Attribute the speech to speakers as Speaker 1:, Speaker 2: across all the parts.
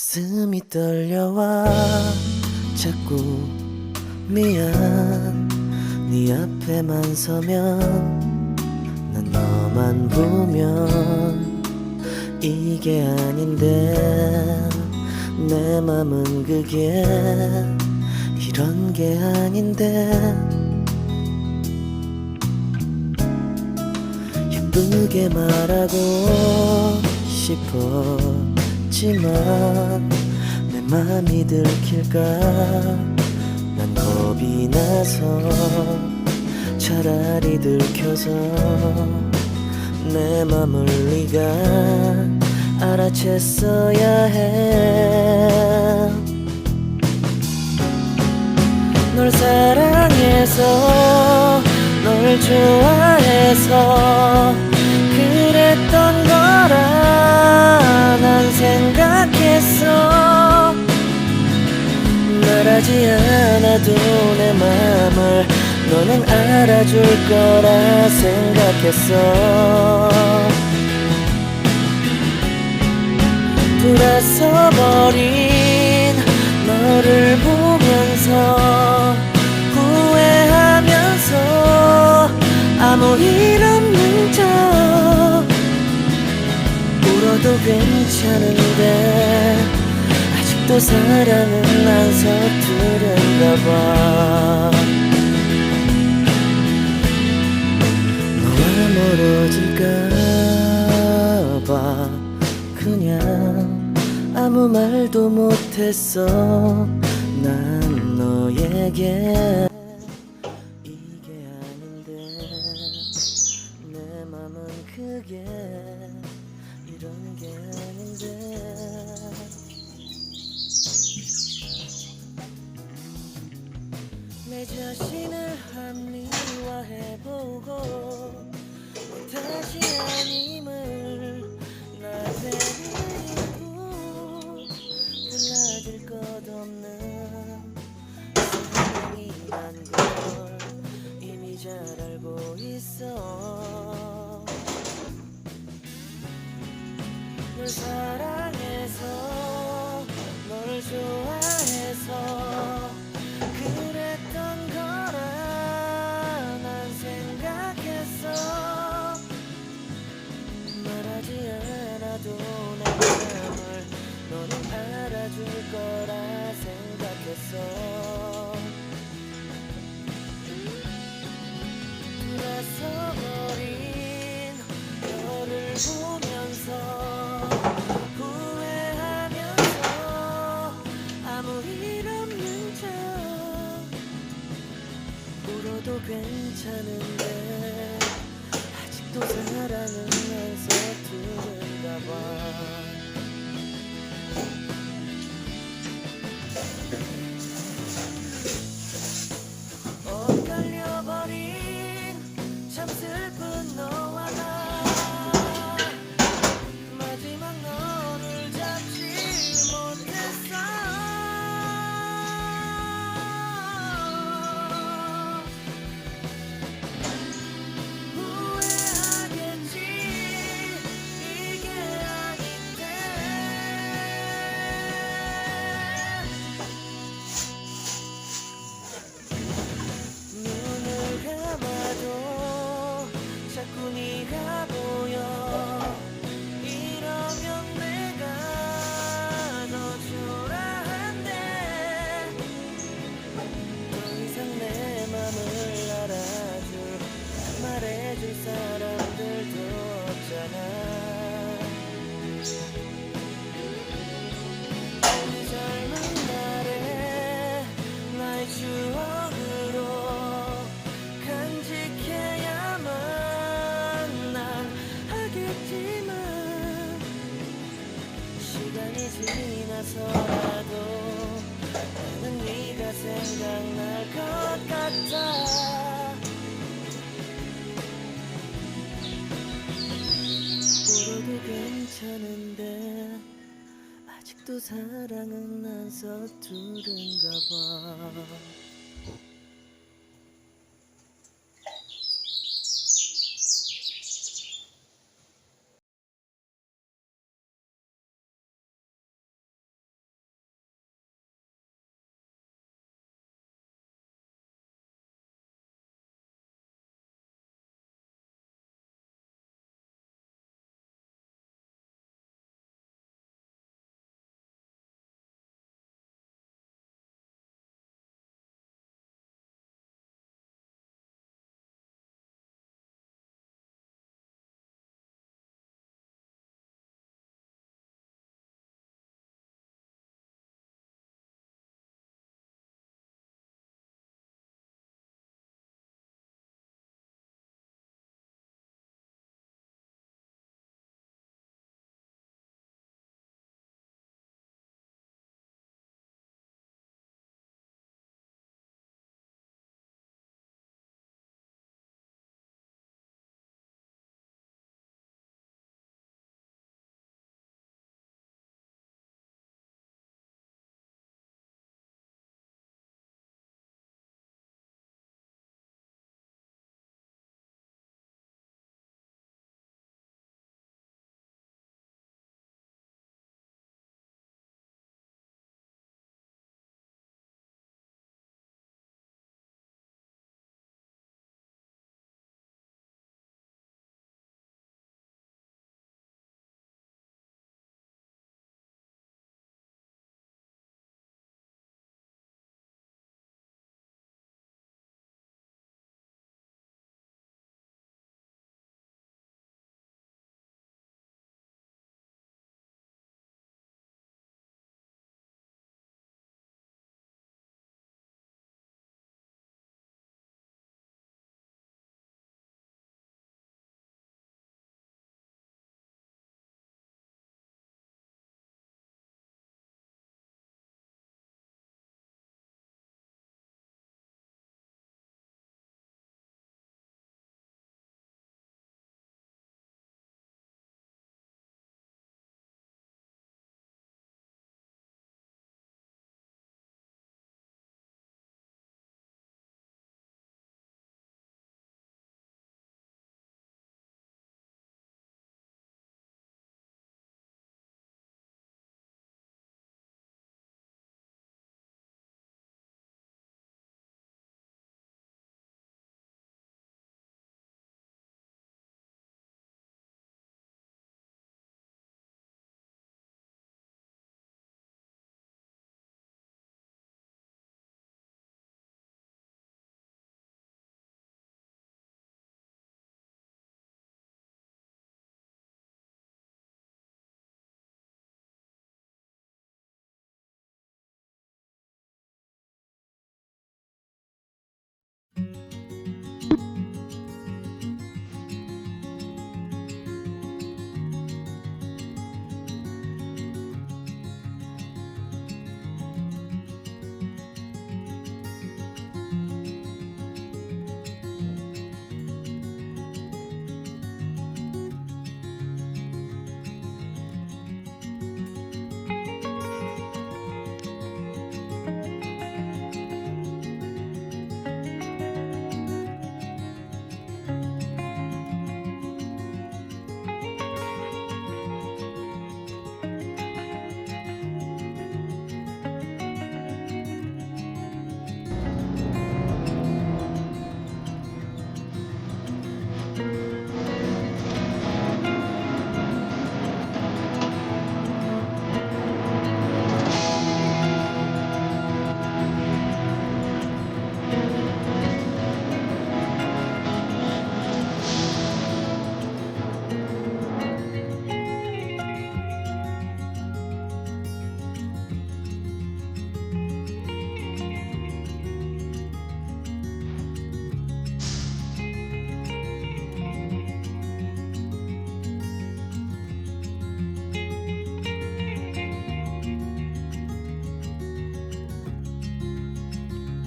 Speaker 1: 가슴이 떨려와 자꾸 미안. 네 앞에만 서면 난 너만 보면 이게 아닌데 내 맘은 그게 이런 게 아닌데 예쁘게 말하고 싶었지만 내 맘이 들킬까 난 겁이 나서 차라리 들켜서 내 맘을 네가 알아챘어야 해. 널 사랑해서 널 좋아해서 그랬던 거라 난 생각했어. 말하지 않아도 내 맘을 너는 알아줄 거라 생각했어. 돌아서버린 너를 보면서 후회하면서 아무 일 없는 척 울어도 괜찮은데 아직도 사랑은 안 서투른가 봐. 너와 멀어질까 봐 그냥 아무 말도 못했어. 난 너에게 이게 아닌데 내 맘은 그게 이런 게 아닌데 내 자신을 합리화해보고 다시 아님을 나한테 달라질 것 없는 사랑이란 걸 이미 잘 알고 있어. 널 사랑해서 널 좋아해서 그랬던 거라 난 생각했어. 말하지 않아도 내 맘을 너는 알아줄 거라 생각했어. 돌아서버린 너를 보면서 후회하면서 아무 일 없는 척 울어도 괜찮은데 아직도 사랑은 안 서투른가 봐. 엇갈려버린 참 슬픈 너와 나 마지막 너를 잡지 못했어. 후회하겠지 이게 아닌데 눈을 감아도 자꾸 네가 보여. 이러면 내가 더 초라한데 더 이상 내 맘을 알아줄 말해줄 사람들도 없잖아. 우리 젊은 날에 나의 추억으로 간직해야만 난 하겠지만 시간이 지나서라도 나는 네가 생각날 것 같아. 울어도 괜찮은데 아직도 사랑은 안 서투른가 봐.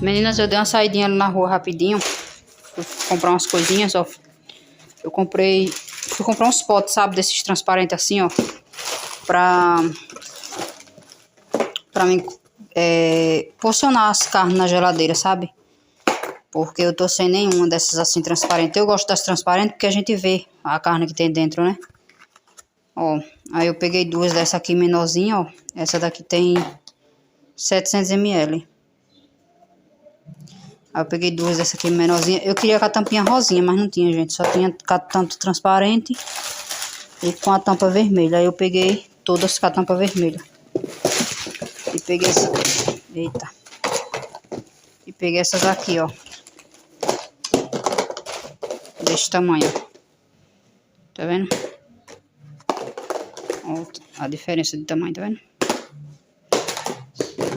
Speaker 2: Meninas, eu dei uma saidinha ali na rua rapidinho. Fui comprar umas coisinhas, ó. Fui comprar uns potes, sabe, desses transparentes assim, ó. Pra mim porcionar as carnes na geladeira, sabe? Porque eu tô sem nenhuma dessas assim transparentes. Eu gosto das transparentes porque a gente vê a carne que tem dentro, né? Ó, aí eu peguei duas dessa aqui menorzinha, ó. Essa daqui tem 700 ml. Aí eu peguei duas dessa aqui menorzinha. Eu queria com a tampinha rosinha, mas não tinha, gente. Só tinha com a tampa transparente e com a tampa vermelha. Aí eu peguei todas com a tampa vermelha. E peguei essa... Eita. E peguei essas aqui, ó. Desse tamanho. Tá vendo? Ó, a diferença de tamanho, tá vendo?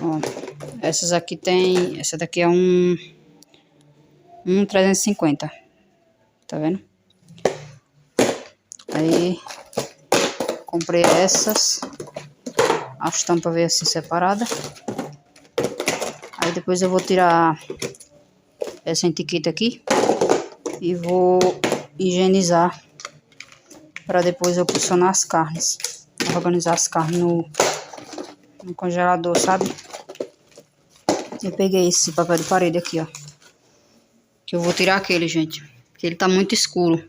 Speaker 2: Ó, essas aqui tem... Essa daqui é um 350. Tá vendo? Aí... Comprei essas. As tampas veio assim separada. Aí depois eu vou tirar essa etiqueta aqui. E vou higienizar. Para depois eu porcionar as carnes. Organizar as carnes no congelador, sabe? Eu peguei esse papel de parede aqui, ó. Que eu vou tirar aquele, gente. Porque ele tá muito escuro.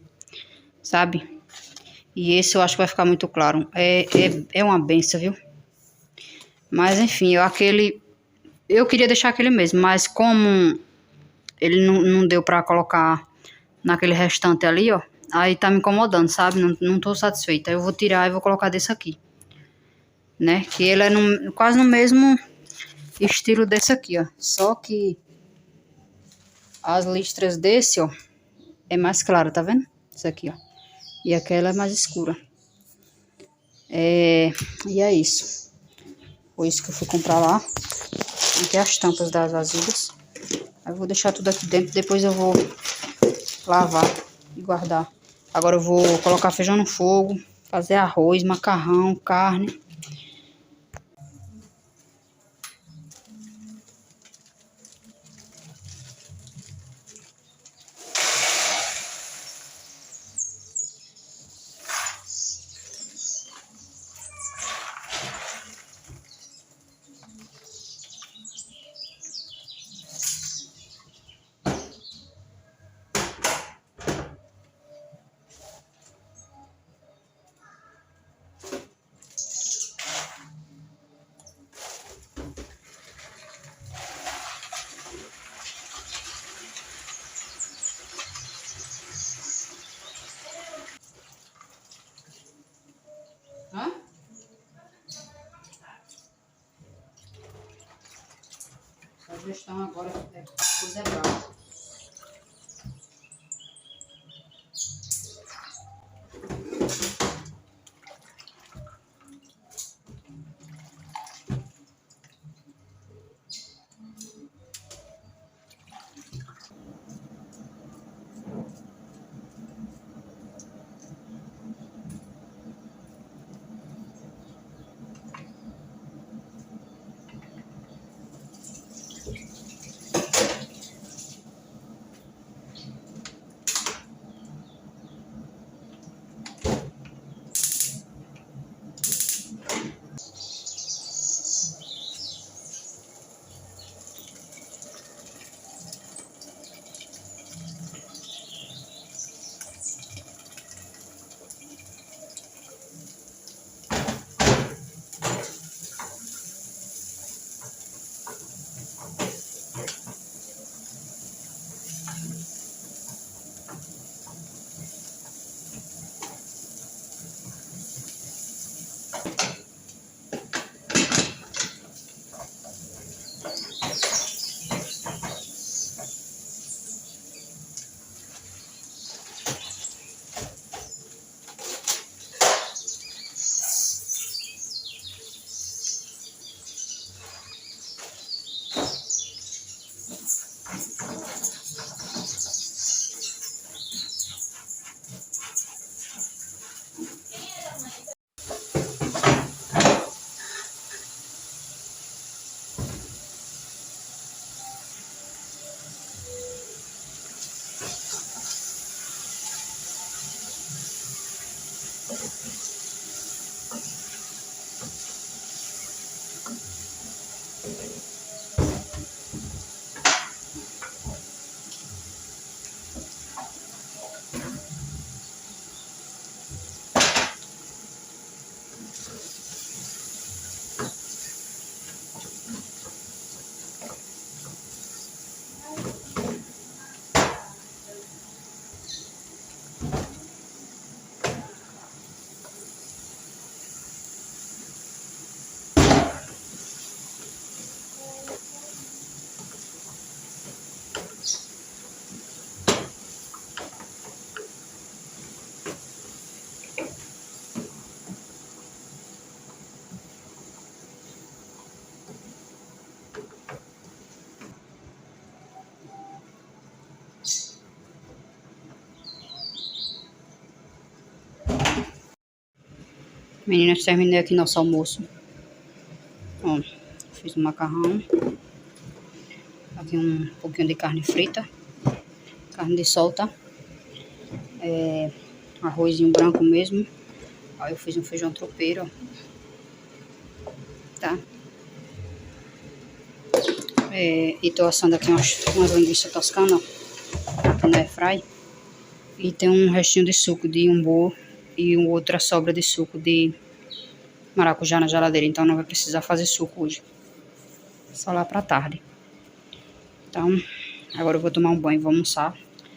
Speaker 2: Sabe? E esse eu acho que vai ficar muito claro. É uma benção, viu? Mas enfim, eu queria deixar aquele mesmo. Mas como ele não deu pra colocar naquele restante ali, ó. Aí tá me incomodando, sabe? Não tô satisfeita. Eu vou tirar e vou colocar desse aqui. Né? Que ele é quase no mesmo estilo desse aqui, ó. Só que as listras desse, ó, é mais clara, tá vendo? Isso aqui, ó. E aquela é mais escura. E é isso. Foi isso que eu fui comprar lá. Aqui as tampas das vasilhas. Aí eu vou deixar tudo aqui dentro. Depois eu vou lavar e guardar. Agora eu vou colocar feijão no fogo. Fazer arroz, macarrão, carne. Hã? A gestão agora é coisa brava. Meninas, terminei aqui nosso almoço. Ó, fiz um macarrão. Aqui um pouquinho de carne frita. Carne de sol, tá? Arrozinho branco mesmo. Aí eu fiz um feijão tropeiro, ó. Tá? E tô assando aqui umas linguiças toscanas, ó. Aqui na airfry. E tem um restinho de suco de umbu e outra sobra de suco de maracujá na geladeira. Então não vai precisar fazer suco hoje. Só lá pra tarde. Então, agora eu vou tomar um banho e vou almoçar.